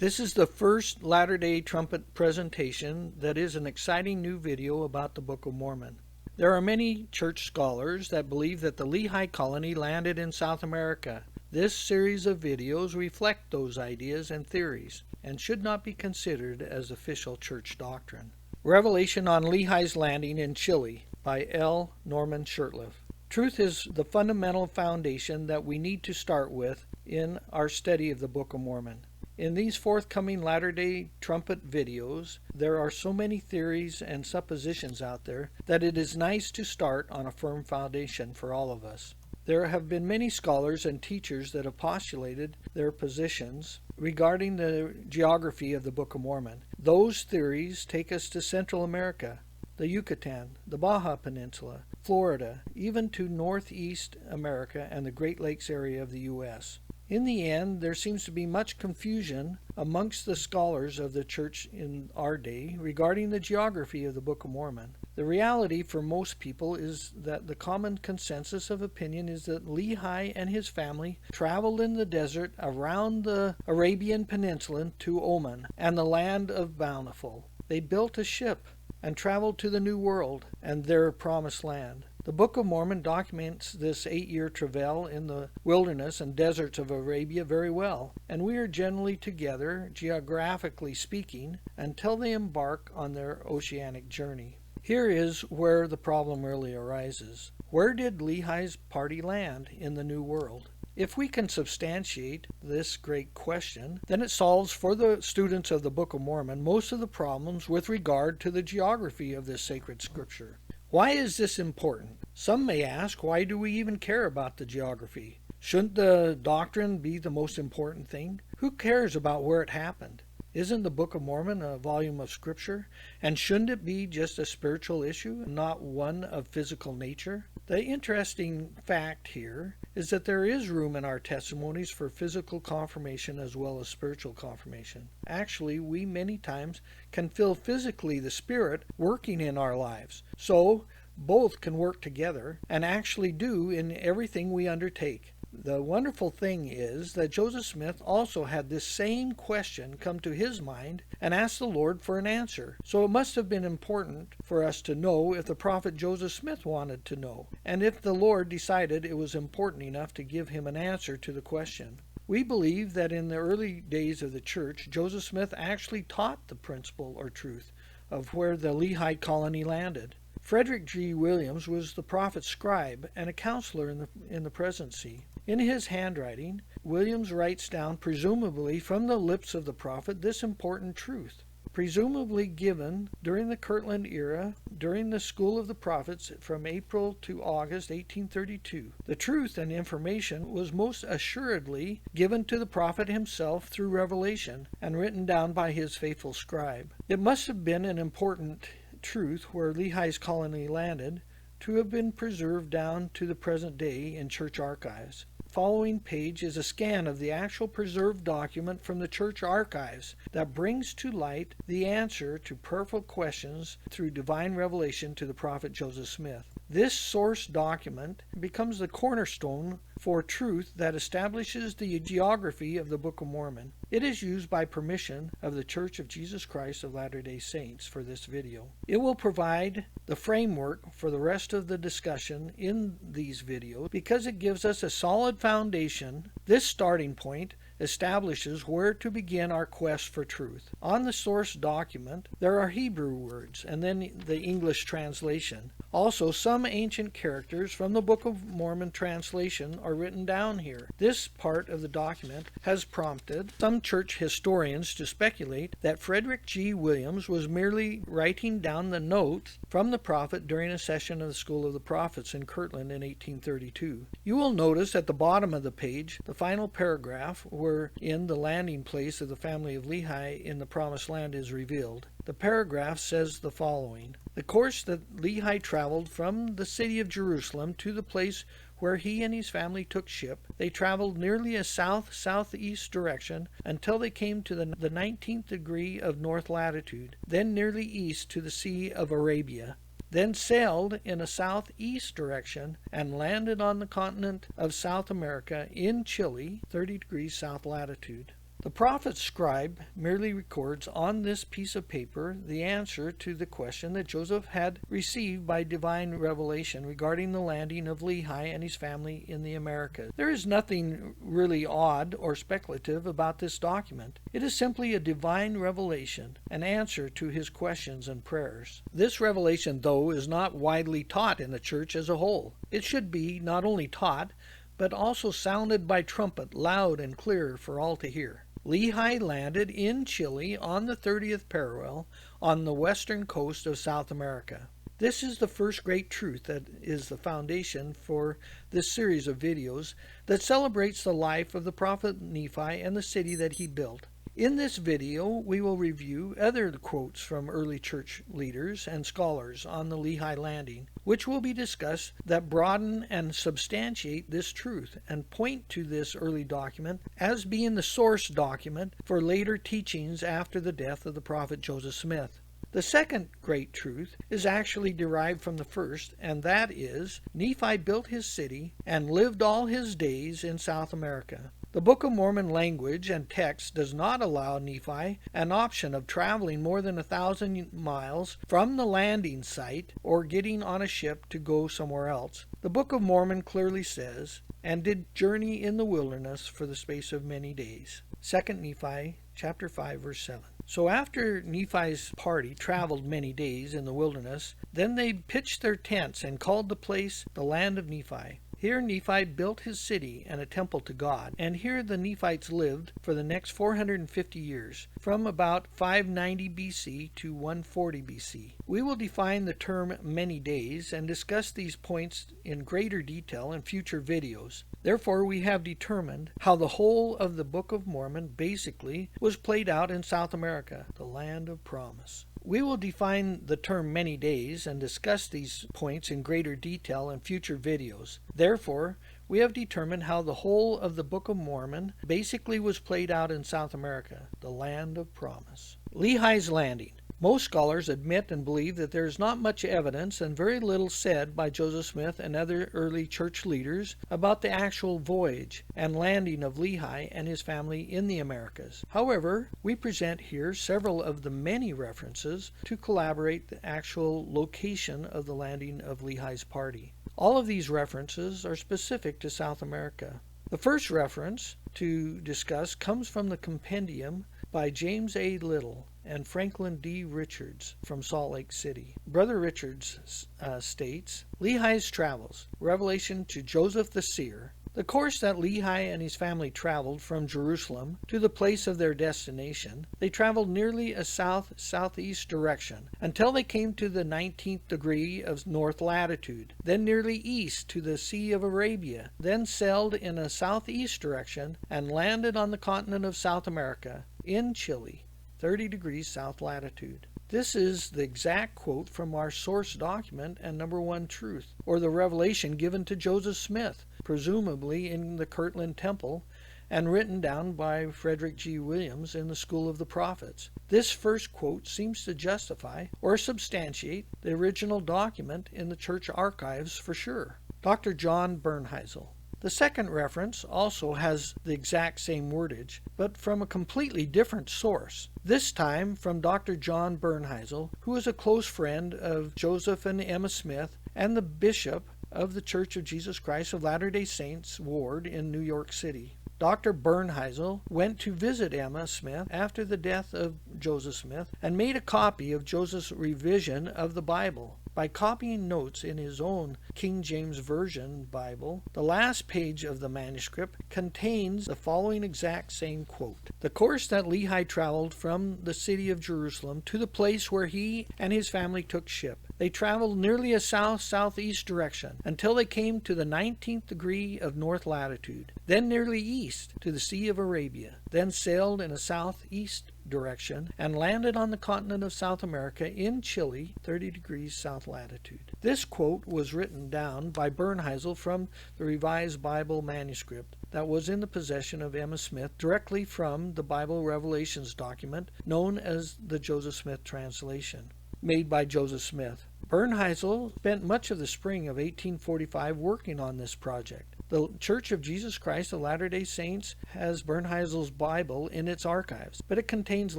This is the first Latter-day Trumpet presentation that is an exciting new video about the Book of Mormon. There are many church scholars that believe that the Lehi Colony landed in South America. This series of videos reflect those ideas and theories and should not be considered as official church doctrine. Revelation on Lehi's Landing in Chile by L. Norman Shurtleff. Truth is the fundamental foundation that we need to start with in our study of the Book of Mormon. In these forthcoming Latter-day Trumpet videos, there are so many theories and suppositions out there that it is nice to start on a firm foundation for all of us. There have been many scholars and teachers that have postulated their positions regarding the geography of the Book of Mormon. Those theories take us to Central America, the Yucatan, the Baja Peninsula, Florida, even to Northeast America and the Great Lakes area of the U.S. In the end, there seems to be much confusion amongst the scholars of the church in our day regarding the geography of the Book of Mormon. The reality for most people is that the common consensus of opinion is that Lehi and his family traveled in the desert around the Arabian Peninsula to Oman and the land of Bountiful. They built a ship and traveled to the New World and their promised land. The Book of Mormon documents this 8-year travail in the wilderness and deserts of Arabia very well, and we are generally together, geographically speaking, until they embark on their oceanic journey. Here is where the problem really arises. Where did Lehi's party land in the New World? If we can substantiate this great question, then it solves for the students of the Book of Mormon most of the problems with regard to the geography of this sacred scripture. Why is this important? Some may ask, why do we even care about the geography? Shouldn't the doctrine be the most important thing? Who cares about where it happened? Isn't the Book of Mormon a volume of scripture? And shouldn't it be just a spiritual issue, not one of physical nature? The interesting fact here is that there is room in our testimonies for physical confirmation as well as spiritual confirmation. Actually, we many times can feel physically the Spirit working in our lives. So, both can work together and actually do in everything we undertake. The wonderful thing is that Joseph Smith also had this same question come to his mind and asked the Lord for an answer. So it must have been important for us to know if the prophet Joseph Smith wanted to know, and if the Lord decided it was important enough to give him an answer to the question. We believe that in the early days of the church, Joseph Smith actually taught the principle or truth of where the Lehi Colony landed. Frederick G. Williams was the prophet's scribe and a counselor in the presidency. In his handwriting, Williams writes down, presumably from the lips of the prophet, this important truth, presumably given during the Kirtland era, during the School of the Prophets from April to August 1832. The truth and information was most assuredly given to the prophet himself through revelation and written down by his faithful scribe. It must have been an important truth where Lehi's colony landed to have been preserved down to the present day in church archives. Following page is a scan of the actual preserved document from the church archives that brings to light the answer to prayerful questions through divine revelation to the prophet Joseph Smith. This source document becomes the cornerstone for truth that establishes the geography of the Book of Mormon. It is used by permission of the Church of Jesus Christ of Latter-day Saints for this video. It will provide the framework for the rest of the discussion in these videos because it gives us a solid foundation. This starting point establishes where to begin our quest for truth. On the source document, there are Hebrew words and then the English translation. Also, some ancient characters from the Book of Mormon translation are written down here. This part of the document has prompted some church historians to speculate that Frederick G. Williams was merely writing down the notes from the prophet during a session of the School of the Prophets in Kirtland in 1832. You will notice at the bottom of the page, the final paragraph wherein the landing place of the family of Lehi in the Promised Land is revealed. The paragraph says the following: the course that Lehi traveled from the city of Jerusalem to the place where he and his family took ship, they traveled nearly a south-southeast direction until they came to the 19th degree of north latitude, then nearly east to the Sea of Arabia, then sailed in a southeast direction and landed on the continent of South America in Chile, 30 degrees south latitude. The prophet's scribe merely records on this piece of paper the answer to the question that Joseph had received by divine revelation regarding the landing of Lehi and his family in the Americas. There is nothing really odd or speculative about this document. It is simply a divine revelation, an answer to his questions and prayers. This revelation, though, is not widely taught in the church as a whole. It should be not only taught, but also sounded by trumpet loud and clear for all to hear. Lehi landed in Chile on the 30th parallel on the western coast of South America. This is the first great truth that is the foundation for this series of videos that celebrates the life of the prophet Nephi and the city that he built. In this video, we will review other quotes from early church leaders and scholars on the Lehi landing, which will be discussed that broaden and substantiate this truth and point to this early document as being the source document for later teachings after the death of the prophet Joseph Smith. The second great truth is actually derived from the first, and that is, Nephi built his city and lived all his days in South America. The Book of Mormon language and text does not allow Nephi an option of traveling more than 1,000 miles from the landing site or getting on a ship to go somewhere else. The Book of Mormon clearly says, "and did journey in the wilderness for the space of many days." 2 Nephi chapter 5 verse 7. So after Nephi's party traveled many days in the wilderness, then they pitched their tents and called the place the land of Nephi. Here Nephi built his city and a temple to God, and here the Nephites lived for the next 450 years, from about 590 BC to 140 BC. We will define the term many days and discuss these points in greater detail in future videos. Therefore, we have determined how the whole of the Book of Mormon basically was played out in South America, the land of promise. We will define the term many days and discuss these points in greater detail in future videos. Therefore, we have determined how the whole of the Book of Mormon basically was played out in South America, the land of promise. Lehi's landing. Most scholars admit and believe that there is not much evidence and very little said by Joseph Smith and other early church leaders about the actual voyage and landing of Lehi and his family in the Americas. However, we present here several of the many references to corroborate the actual location of the landing of Lehi's party. All of these references are specific to South America. The first reference to discuss comes from the compendium by James A. Little and Franklin D. Richards from Salt Lake City. Brother Richards states, Lehi's travels, revelation to Joseph the seer. The course that Lehi and his family traveled from Jerusalem to the place of their destination, they traveled nearly a south-southeast direction until they came to the 19th degree of north latitude, then nearly east to the Sea of Arabia, then sailed in a southeast direction and landed on the continent of South America in Chile, 30 degrees south latitude. This is the exact quote from our source document and number one truth, or the revelation given to Joseph Smith, presumably in the Kirtland Temple, and written down by Frederick G. Williams in the School of the Prophets. This first quote seems to justify or substantiate the original document in the church archives for sure. Dr. John Bernhisel. The second reference also has the exact same wordage, but from a completely different source. This time from Dr. John Bernhisel, who is a close friend of Joseph and Emma Smith and the bishop of the Church of Jesus Christ of Latter-day Saints ward in New York City. Dr. Bernhisel went to visit Emma Smith after the death of Joseph Smith and made a copy of Joseph's revision of the Bible. By copying notes in his own King James Version Bible, the last page of the manuscript contains the following exact same quote. The course that Lehi traveled from the city of Jerusalem to the place where he and his family took ship. They traveled nearly a south-southeast direction until they came to the 19th degree of north latitude, then nearly east to the Sea of Arabia, then sailed in a southeast direction and landed on the continent of South America in Chile, 30 degrees south latitude. This quote was written down by Bernhisel from the Revised Bible manuscript that was in the possession of Emma Smith directly from the Bible Revelations document known as the Joseph Smith translation, made by Joseph Smith. Bernhisel spent much of the spring of 1845 working on this project. The Church of Jesus Christ of Latter-day Saints has BERNHISEL's Bible in its archives, but it contains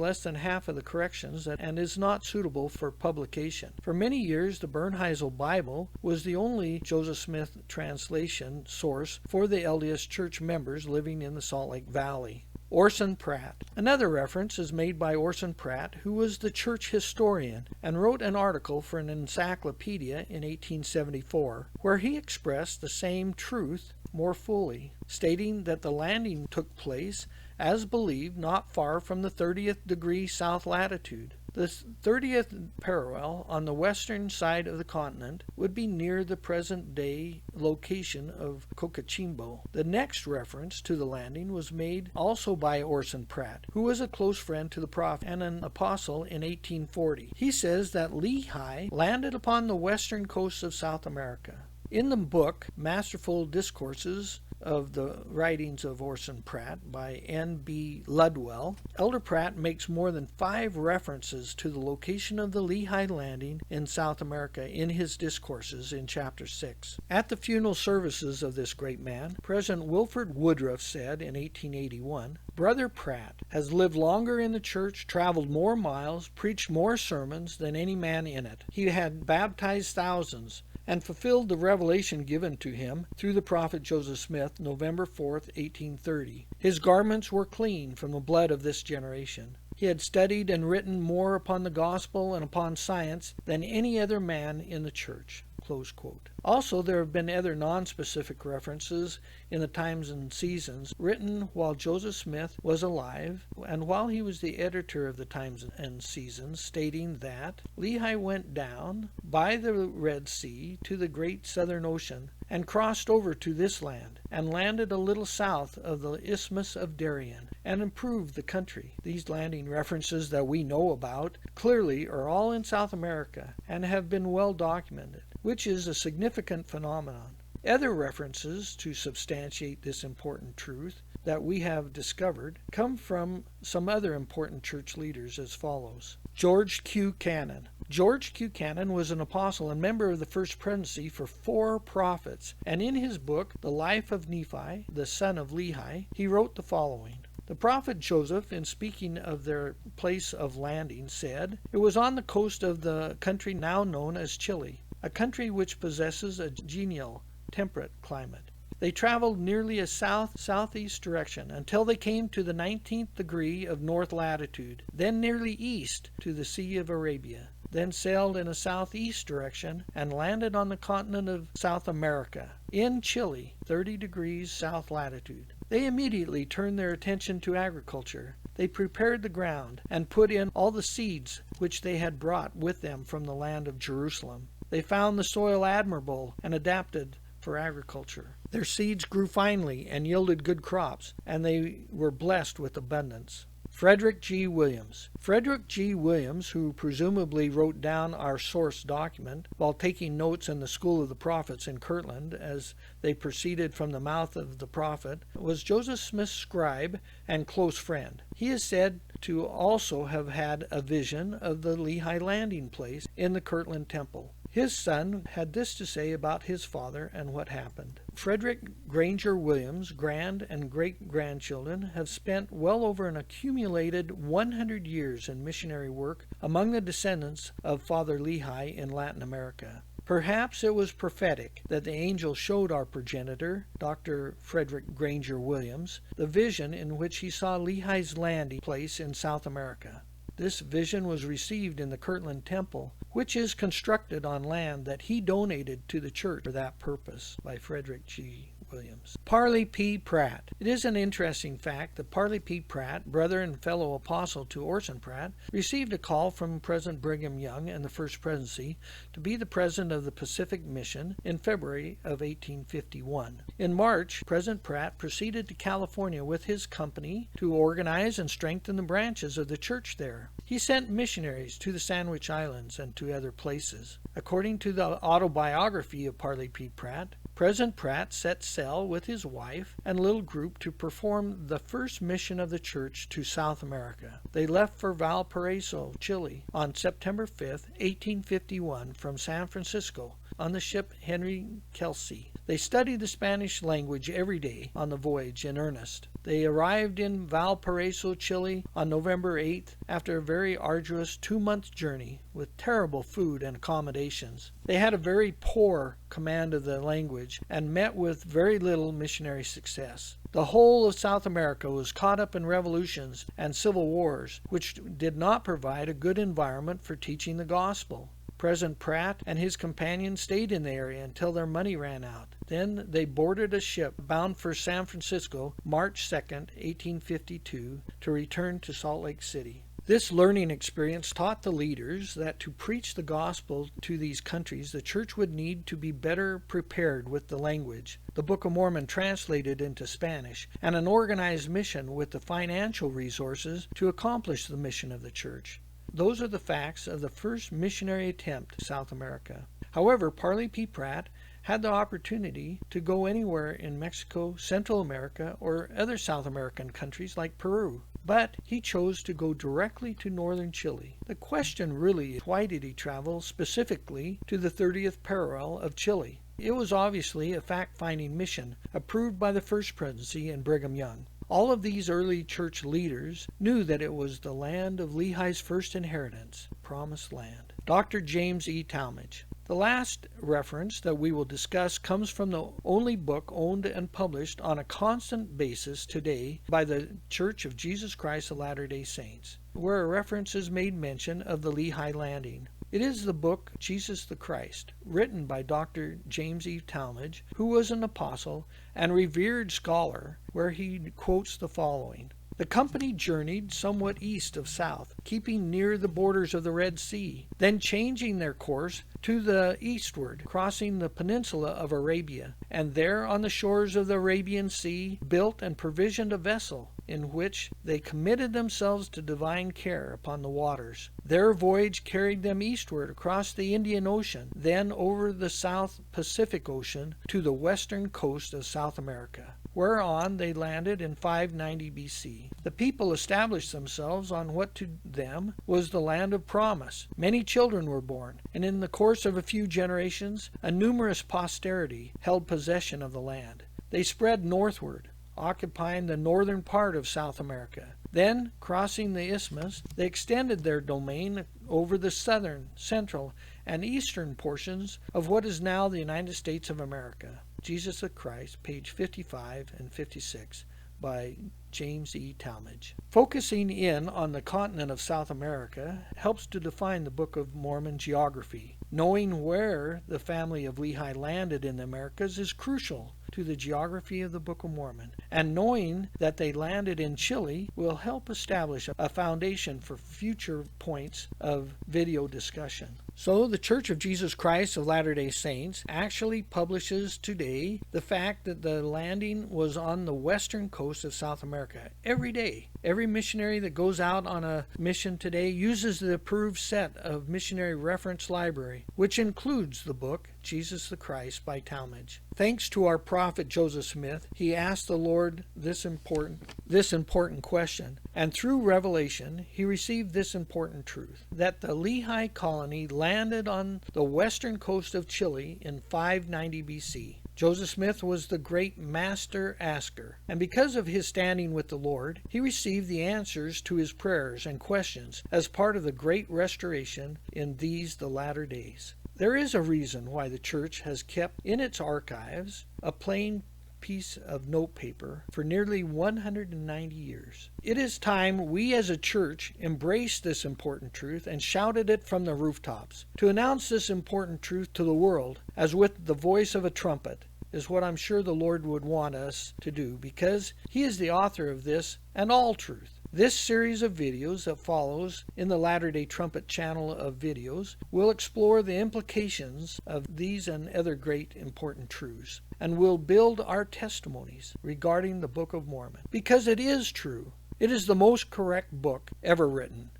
less than half of the corrections and is not suitable for publication. For many years, the BERNHISEL Bible was the only Joseph Smith translation source for the LDS Church members living in the Salt Lake Valley. Orson Pratt. Another reference is made by Orson Pratt, who was the church historian and wrote an article for an encyclopedia in 1874, where he expressed the same truth more fully, stating that the landing took place, as believed, not far from the 30th degree south latitude. The 30th parallel on the western side of the continent would be near the present-day location of Cocachimbo. The next reference to the landing was made also by Orson Pratt, who was a close friend to the prophet and an apostle in 1840. He says that Lehi landed upon the western coast of South America. In the book, Masterful Discourses of the Writings of Orson Pratt by N.B. Ludwell, Elder Pratt makes more than 5 references to the location of the Lehi landing in South America in his discourses in Chapter 6. At the funeral services of this great man, President Wilford Woodruff said in 1881, "Brother Pratt has lived longer in the church, traveled more miles, preached more sermons than any man in it. He had baptized thousands, and fulfilled the revelation given to him through the prophet Joseph Smith, November 4th, 1830. His garments were clean from the blood of this generation. He had studied and written more upon the gospel and upon science than any other man in the church." Close quote. Also, there have been other non-specific references in the Times and Seasons written while Joseph Smith was alive and while he was the editor of the Times and Seasons, stating that Lehi went down by the Red Sea to the great Southern Ocean and crossed over to this land and landed a little south of the Isthmus of Darien and improved the country. These landing references that we know about clearly are all in South America and have been well documented, which is a significant phenomenon. Other references to substantiate this important truth that we have discovered come from some other important church leaders as follows. George Q. Cannon. George Q. Cannon was an apostle and member of the First Presidency for 4 prophets, and in his book, The Life of Nephi, the son of Lehi, he wrote the following. The prophet Joseph, in speaking of their place of landing, said, "It was on the coast of the country now known as Chile, a country which possesses a genial, temperate climate. They traveled nearly a south-southeast direction until they came to the 19th degree of north latitude, then nearly east to the Sea of Arabia, then sailed in a southeast direction and landed on the continent of South America, in Chile, 30 degrees south latitude. They immediately turned their attention to agriculture. They prepared the ground and put in all the seeds which they had brought with them from the land of Jerusalem. They found the soil admirable and adapted for agriculture. Their seeds grew finely and yielded good crops, and they were blessed with abundance." Frederick G. Williams. Frederick G. Williams, who presumably wrote down our source document while taking notes in the School of the Prophets in Kirtland as they proceeded from the mouth of the prophet, was Joseph Smith's scribe and close friend. He is said to also have had a vision of the Lehi landing place in the Kirtland Temple. His son had this to say about his father and what happened. Frederick Granger Williams' grand and great-grandchildren have spent well over an accumulated 100 years in missionary work among the descendants of Father Lehi in Latin America. Perhaps it was prophetic that the angel showed our progenitor, Dr. Frederick Granger Williams, the vision in which he saw Lehi's landing place in South America. This vision was received in the Kirtland Temple, which is constructed on land that he donated to the church for that purpose, by Frederick G. Williams. Parley P. Pratt. It is an interesting fact that Parley P. Pratt, brother and fellow apostle to Orson Pratt, received a call from President Brigham Young and the First Presidency to be the president of the Pacific Mission in February of 1851. In March, President Pratt proceeded to California with his company to organize and strengthen the branches of the church there. He sent missionaries to the Sandwich Islands and to other places. According to the autobiography of Parley P. Pratt, President Pratt set sail with his wife and little group to perform the first mission of the church to South America. They left for Valparaiso, Chile, on September 5, 1851, from San Francisco on the ship Henry Kelsey. They studied the Spanish language every day on the voyage in earnest. They arrived in Valparaiso, Chile on November 8th after a very arduous 2-month journey with terrible food and accommodations. They had a very poor command of the language and met with very little missionary success. The whole of South America was caught up in revolutions and civil wars, which did not provide a good environment for teaching the gospel. President Pratt and his companions stayed in the area until their money ran out. Then they boarded a ship bound for San Francisco, March 2nd, 1852, to return to Salt Lake City. This learning experience taught the leaders that to preach the gospel to these countries, the church would need to be better prepared with the language, the Book of Mormon translated into Spanish, and an organized mission with the financial resources to accomplish the mission of the church. Those are the facts of the first missionary attempt to South America. However, Parley P. Pratt had the opportunity to go anywhere in Mexico, Central America, or other South American countries like Peru. But he chose to go directly to northern Chile. The question really is, why did he travel specifically to the 30th parallel of Chile? It was obviously a fact-finding mission approved by the First Presidency and Brigham Young. All of these early church leaders knew that it was the land of Lehi's first inheritance, promised land. Dr. James E. Talmage. The last reference that we will discuss comes from the only book owned and published on a constant basis today by the Church of Jesus Christ of Latter-day Saints, where a reference is made mention of the Lehi landing. It is the book Jesus the Christ, written by Dr. James E. Talmage, who was an apostle and revered scholar, where he quotes the following. The company journeyed somewhat east of south, keeping near the borders of the Red Sea, then changing their course to the eastward, crossing the peninsula of Arabia, and there on the shores of the Arabian Sea built and provisioned a vessel, in which they committed themselves to divine care upon the waters. Their voyage carried them eastward across the Indian Ocean, then over the South Pacific Ocean to the western coast of South America, whereon they landed in 590 BC. The people established themselves on what to them was the land of promise. Many children were born, and in the course of a few generations, a numerous posterity held possession of the land. They spread northward, occupying the northern part of South America. Then, crossing the isthmus, they extended their domain over the southern, central, and eastern portions of what is now the United States of America. Jesus the Christ, page 55 and 56, by James E. Talmage. Focusing in on the continent of South America helps to define the Book of Mormon geography. Knowing where the family of Lehi landed in the Americas is crucial to the geography of the Book of Mormon, and knowing that they landed in Chile will help establish a foundation for future points of video discussion. So the Church of Jesus Christ of Latter-day Saints actually publishes today the fact that the landing was on the western coast of South America every day. Every missionary that goes out on a mission today uses the approved set of missionary reference library, which includes the book Jesus the Christ by Talmage. Thanks to our prophet Joseph Smith, he asked the Lord this important question, and through revelation he received this important truth, that the Lehi Colony landed on the western coast of Chile in 590 BC. Joseph Smith was the great master asker, and because of his standing with the Lord, he received the answers to his prayers and questions as part of the great restoration in these the latter days. There is a reason why the church has kept in its archives a plain piece of notepaper for nearly 190 years. It is time we as a church embraced this important truth and shouted it from the rooftops. To announce this important truth to the world, as with the voice of a trumpet, is what I'm sure the Lord would want us to do, because He is the author of this and all truth. This series of videos that follows in the Latter-day Trumpet channel of videos will explore the implications of these and other great important truths, and will build our testimonies regarding the Book of Mormon, because it is true. It is the most correct book ever written.